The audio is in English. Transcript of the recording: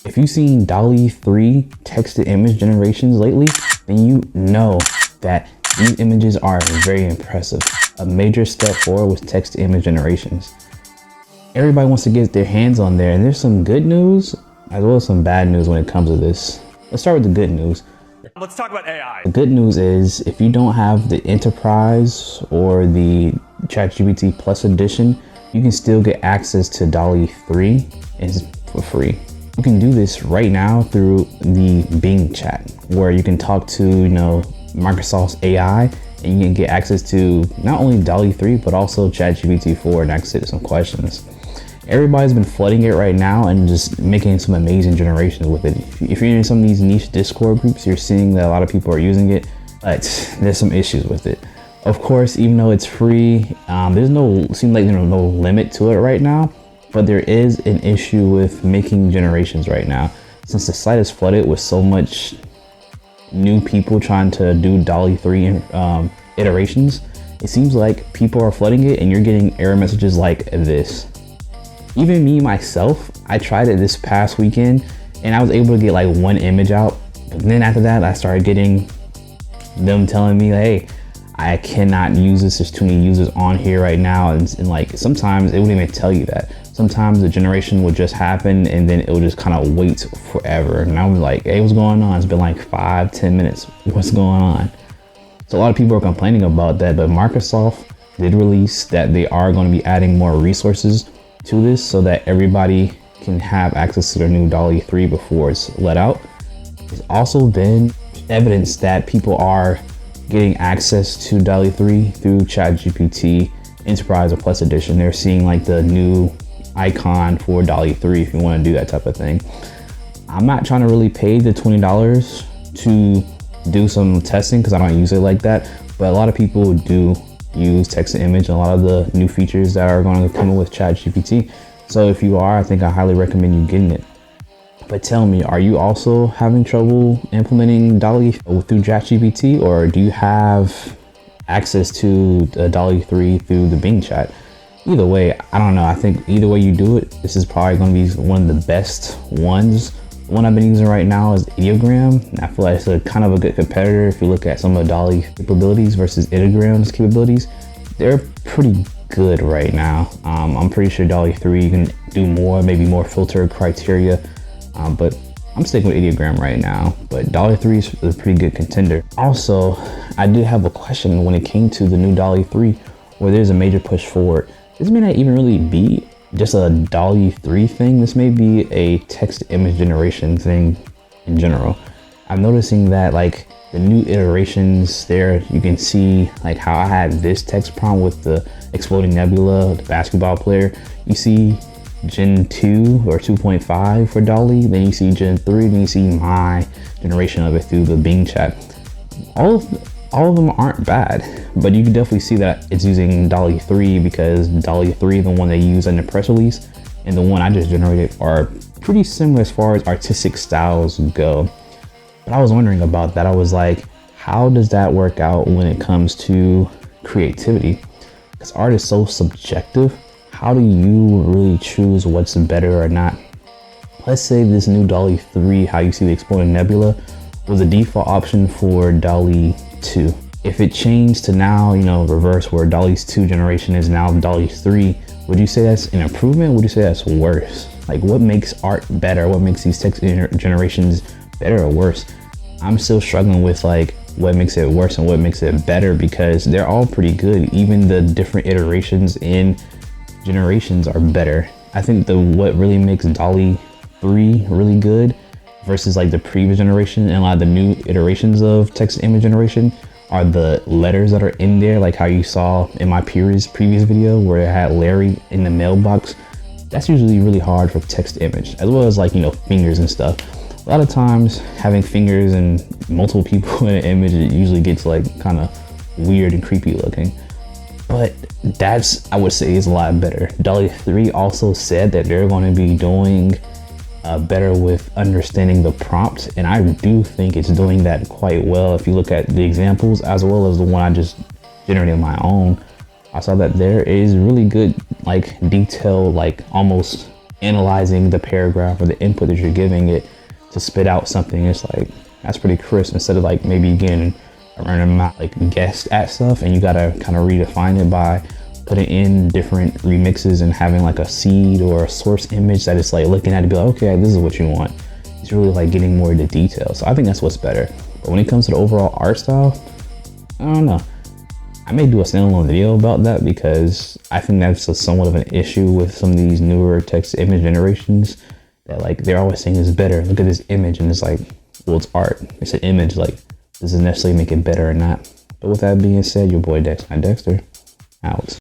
If you've seen DALL-E 3 text-to-image generations lately, then you know that these images are very impressive. A major step forward with text-to-image generations. Everybody wants to get their hands on there, and there's some good news as well as some bad news when it comes to this. Let's start with the good news. Let's talk about AI. The good news is if you don't have the Enterprise or the ChatGPT Plus edition, you can still get access to DALL-E 3 for free. You can do this right now through the Bing chat, where you can talk to, Microsoft's AI, and you can get access to not only DALL-E 3, but also ChatGPT 4 and access to some questions. Everybody's been flooding it right now and just making some amazing generations with it. If you're in some of these niche Discord groups, you're seeing that a lot of people are using it, but there's some issues with it. Of course, even though it's free, seems like there's no limit to it right now, but there is an issue with making generations right now. Since the site is flooded with so much new people trying to do DALL-E 3 iterations, it seems like people are flooding it and you're getting error messages like this. Even me myself, I tried it this past weekend and I was able to get like one image out, but then after that I started getting them telling me, hey, I cannot use this, there's too many users on here right now, and like sometimes it wouldn't even tell you that. Sometimes the generation would just happen and then it would just kind of wait forever, and I was like, hey, what's going on? It's been like 5-10 minutes, what's going on? So a lot of people are complaining about that, but Microsoft did release that they are going to be adding more resources to this so that everybody can have access to their new DALL-E 3 before it's let out. There's also been evidence that people are getting access to DALL-E 3 through ChatGPT Enterprise or Plus Edition. They're seeing like the new icon for DALL-E 3 if you want to do that type of thing. I'm not trying to really pay the $20 to do some testing because I don't use it like that, but a lot of people do use text to image and a lot of the new features that are going to come in with ChatGPT. So if you are, I think I highly recommend you getting it. But tell me, are you also having trouble implementing DALL-E through ChatGPT, or do you have access to DALL-E 3 through the Bing chat? Either way, I don't know. I think either way you do it, this is probably going to be one of the best ones. The one I've been using right now is Ideogram. I feel like it's a kind of a good competitor. If you look at some of DALL-E capabilities versus Ideogram's capabilities, they're pretty good right now. I'm pretty sure DALL-E 3 you can do more, maybe more filter criteria, but I'm sticking with Ideogram right now. But DALL-E 3 is a pretty good contender. Also, I did have a question when it came to the new DALL-E 3, where there's a major push forward. This may not even really be just a DALL-E 3 thing. This may be a text image generation thing in general. I'm noticing that like the new iterations there, you can see like how I had this text prompt with the exploding nebula, the basketball player. You see Gen 2 or 2.5 for DALL-E, then you see Gen 3, then you see my generation of it through the Bing chat. All of them aren't bad, but you can definitely see that it's using DALL-E 3 because DALL-E 3, the one they use in the press release, and the one I just generated are pretty similar as far as artistic styles go. But I was wondering about that. I was like, how does that work out when it comes to creativity? Because art is so subjective. How do you really choose what's better or not? Let's say this new DALL-E 3, how you see the exploding nebula, was a default option for DALL-E 2. If it changed to now, reverse, where DALL-E's 2 generation is now DALL-E 3, would you say that's an improvement? Would you say that's worse? Like, what makes art better? What makes these text generations better or worse? I'm still struggling with like what makes it worse and what makes it better, because they're all pretty good. Even the different iterations in generations are better. I think what really makes DALL-E 3 really good versus like the previous generation and a lot of the new iterations of text image generation are the letters that are in there, like how you saw in my previous video where it had Larry in the mailbox. That's usually really hard for text image, as well as like fingers and stuff. A lot of times having fingers and multiple people in an image, it usually gets like kind of weird and creepy looking. But that's, I would say, is a lot better. DALL-E 3 also said that they're going to be doing better with understanding the prompt, and I do think it's doing that quite well. If you look at the examples as well as the one I just generated on my own, I saw that there is really good like detail, like almost analyzing the paragraph or the input that you're giving it to spit out something. It's like, that's pretty crisp, instead of like maybe getting a random amount like guessed at stuff, and you gotta kind of redefine it by putting in different remixes and having like a seed or a source image that it's like looking at it, be like, okay, this is what you want. It's really like getting more into detail. So I think that's what's better. But when it comes to the overall art style, I don't know. I may do a standalone video about that, because I think that's somewhat of an issue with some of these newer text to image generations, that like they're always saying it's better. Look at this image, and it's like, well, it's art. It's an image. Like, does it necessarily make it better or not? But with that being said, your boy Dexter out.